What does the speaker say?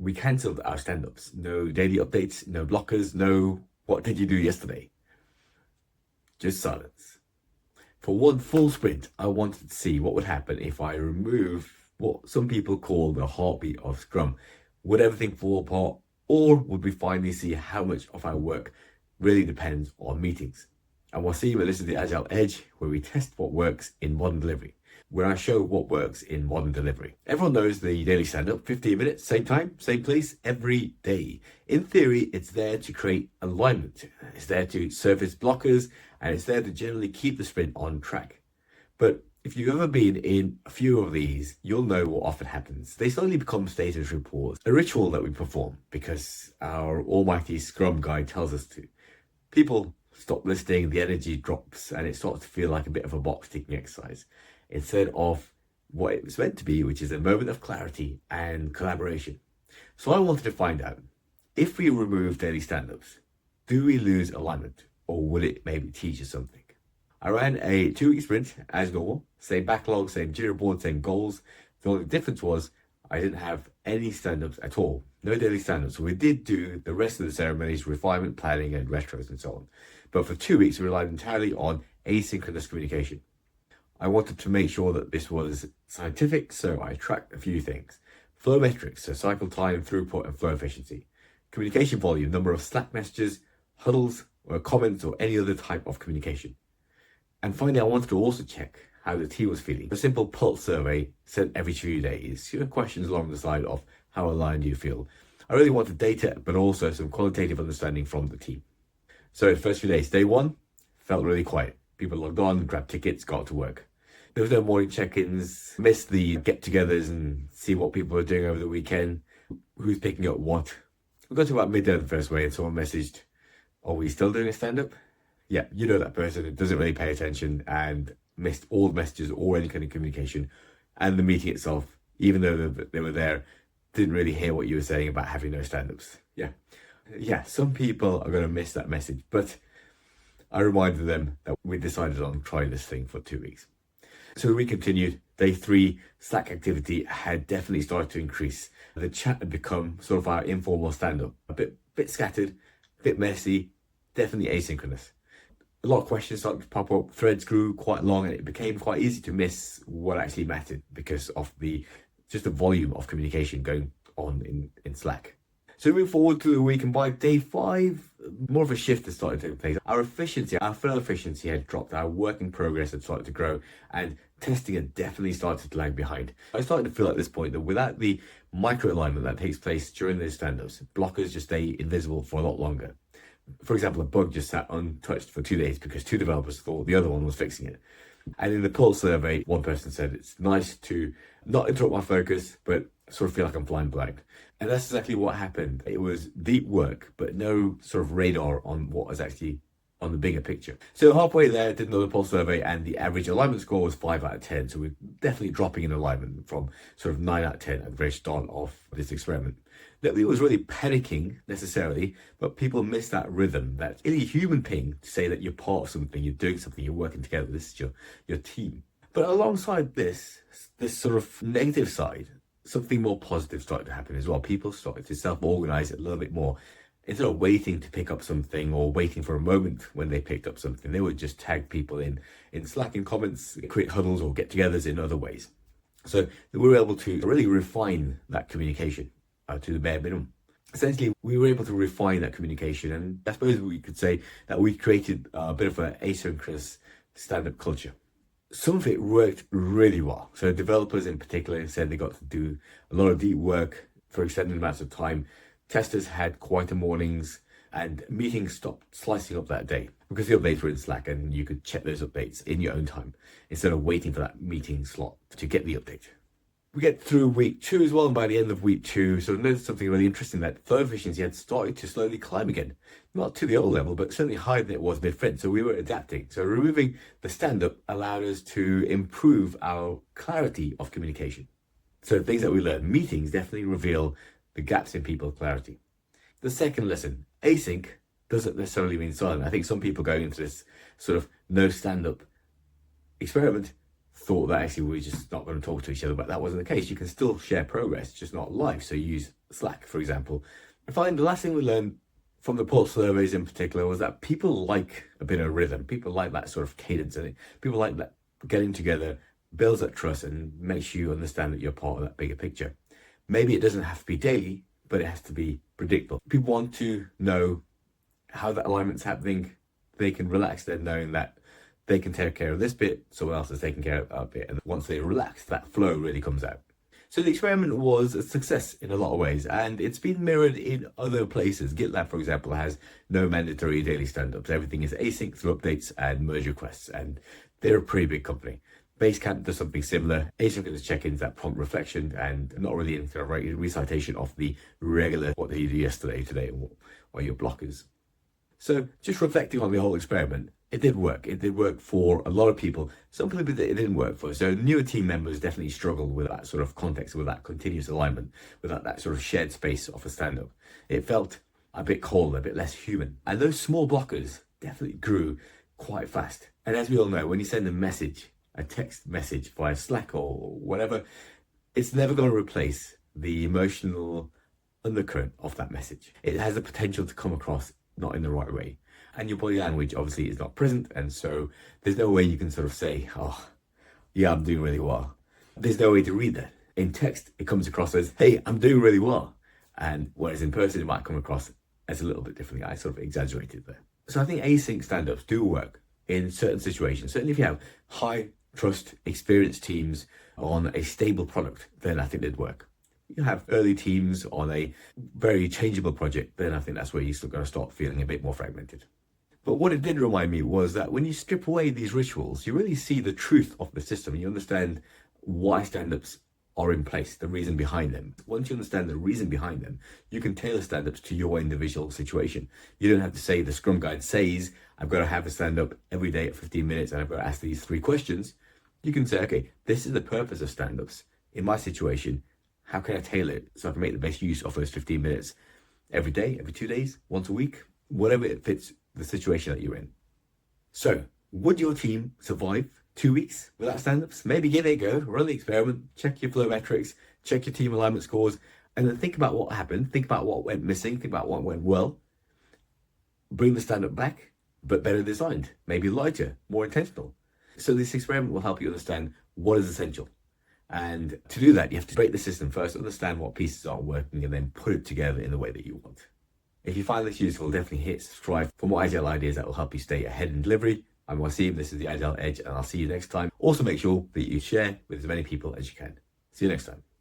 we cancelled our stand-ups. No daily updates, no blockers, no what did you do yesterday? Just silence. For one full sprint, I wanted to see what would happen if I remove what some people call the heartbeat of Scrum. Would everything fall apart, or would we finally see how much of our work really depends on meetings? And we'll see when this is the Agile Edge, where we test what works in modern delivery, where I show what works in modern delivery. Everyone knows the daily stand-up, 15 minutes, same time, same place, every day. In theory, it's there to create alignment. It's there to surface blockers, and it's there to generally keep the sprint on track. But if you've ever been in a few of these, you'll know what often happens. They slowly become status reports, a ritual that we perform because our almighty Scrum guide tells us to. People stop listening, the energy drops, and it starts to feel like a bit of a box-ticking exercise, instead of what it was meant to be, which is a moment of clarity and collaboration. So I wanted to find out, if we remove daily stand-ups, do we lose alignment, or will it maybe teach us something? I ran a 2-week sprint as normal, same backlog, same Jira board, same goals. The only difference was I didn't have any stand-ups at all, no daily stand-ups. So we did do the rest of the ceremonies, refinement, planning, and retros and so on. But for 2 weeks, we relied entirely on asynchronous communication. I wanted to make sure that this was scientific, so I tracked a few things. Flow metrics, so cycle time, throughput, and flow efficiency. Communication volume, number of Slack messages, huddles, or comments, or any other type of communication. And finally, I wanted to also check how the team was feeling. A simple pulse survey sent every few days, questions along the side of how aligned you feel. I really wanted data, but also some qualitative understanding from the team. So the first few days, day one, felt really quiet. People logged on, grabbed tickets, got to work. There was no morning check-ins, missed the get-togethers and see what people were doing over the weekend, who's picking up what. We got to about midday of the first way and someone messaged, are we still doing a stand-up? Yeah, you know that person who doesn't really pay attention and missed all the messages or any kind of communication. And the meeting itself, even though they were there, didn't really hear what you were saying about having no stand-ups. Yeah, some people are going to miss that message, but I reminded them that we decided on trying this thing for 2 weeks. So we continued. Day 3, Slack activity had definitely started to increase. The chat had become sort of our informal stand-up, a bit scattered, a bit messy, definitely asynchronous. A lot of questions started to pop up, threads grew quite long, and it became quite easy to miss what actually mattered because of the volume of communication going on in Slack. So moving forward to the week, and by day 5, more of a shift had started to take place. Our flow efficiency had dropped, our work in progress had started to grow, and testing had definitely started to lag behind. I started to feel at this point that without the micro-alignment that takes place during those stand-ups, blockers just stay invisible for a lot longer. For example, a bug just sat untouched for 2 days because 2 developers thought the other one was fixing it. And in the pulse survey, one person said, it's nice to not interrupt my focus, but sort of feel like I'm flying blind. And that's exactly what happened. It was deep work, but no sort of radar on what was actually on the bigger picture. So halfway there, did another pulse survey, and the average alignment score was 5 out of 10. So we're definitely dropping in alignment from sort of 9 out of 10 at the very start of this experiment. Nobody was really panicking necessarily, but people miss that rhythm, that really human ping to say that you're part of something, you're doing something, you're working together, this is your team. But alongside this sort of negative side, something more positive started to happen as well. People started to self-organize a little bit more. Instead of waiting to pick up something or waiting for a moment when they picked up something, they would just tag people in Slack in comments, create huddles or get-togethers in other ways. So we were able to really refine that communication to the bare minimum. Essentially, we were able to refine that communication, and I suppose we could say that we created a bit of an asynchronous stand-up culture. Some of it worked really well. So developers in particular said they got to do a lot of deep work for extended amounts of time. Testers had quieter mornings, and meetings stopped slicing up that day because the updates were in Slack and you could check those updates in your own time instead of waiting for that meeting slot to get the update. We get through week 2 as well, and by the end of week 2, so noticed something really interesting, that flow efficiency had started to slowly climb again. Not to the old level, but certainly higher than it was mid-sprint, so we were adapting. So removing the stand-up allowed us to improve our clarity of communication. So things that we learned, meetings definitely reveal the gaps in people's clarity. The second lesson, async doesn't necessarily mean silent. I think some people going into this sort of no stand-up experiment thought that actually we're just not going to talk to each other, but that wasn't the case. You can still share progress, just not live. So use Slack, for example. I find the last thing we learned from the pulse surveys in particular was that people like a bit of rhythm. People like that sort of cadence in it. People like that getting together builds that trust and makes you understand that you're part of that bigger picture. Maybe it doesn't have to be daily, but it has to be predictable. People want to know how that alignment's happening. They can relax then knowing that they can take care of this bit, someone else is taking care of that bit. And once they relax, that flow really comes out. So the experiment was a success in a lot of ways, and it's been mirrored in other places. GitLab, for example, has no mandatory daily stand-ups. Everything is async through updates and merge requests, and they're a pretty big company. Basecamp does something similar. Asynchronous check-ins, that prompt reflection, and not really any kind of recitation of the regular, what did you do yesterday, today, or your blockers. So just reflecting on the whole experiment, it did work. It did work for a lot of people. Some people it didn't work for. So newer team members definitely struggled with that sort of context, with that continuous alignment, with that sort of shared space of a stand-up. It felt a bit cold, a bit less human. And those small blockers definitely grew quite fast. And as we all know, when you send a text message via Slack or whatever, it's never going to replace the emotional undercurrent of that message. It has the potential to come across not in the right way. And your body language obviously is not present. And so there's no way you can sort of say, oh, yeah, I'm doing really well. There's no way to read that. In text, it comes across as, hey, I'm doing really well. And whereas in person, it might come across as a little bit differently. I sort of exaggerated there. So I think async stand-ups do work in certain situations. Certainly if you have high trust, experienced teams on a stable product, then I think they'd work. You have early teams on a very changeable project, then I think that's where you're still going to start feeling a bit more fragmented. But what it did remind me was that when you strip away these rituals, you really see the truth of the system. You understand why stand-ups are in place, the reason behind them. Once you understand the reason behind them, you can tailor stand-ups to your individual situation. You don't have to say the Scrum Guide says, I've got to have a stand-up every day at 15 minutes and I've got to ask these 3 questions. You can say, okay, this is the purpose of stand-ups. In my situation, how can I tailor it so I can make the best use of those 15 minutes every day, every 2 days, once a week, whatever it fits the situation that you're in. So, would your team survive 2 weeks without stand-ups? Maybe give it a go, run the experiment, check your flow metrics, check your team alignment scores, and then think about what happened, think about what went missing, think about what went well. Bring the stand-up back, but better designed, maybe lighter, more intentional. So this experiment will help you understand what is essential. And to do that, you have to break the system first, understand what pieces aren't working, and then put it together in the way that you want. If you find this useful, definitely hit subscribe for more Agile ideas that will help you stay ahead in delivery. I'm Wasim, this is the Agile Edge, and I'll see you next time. Also make sure that you share with as many people as you can. See you next time.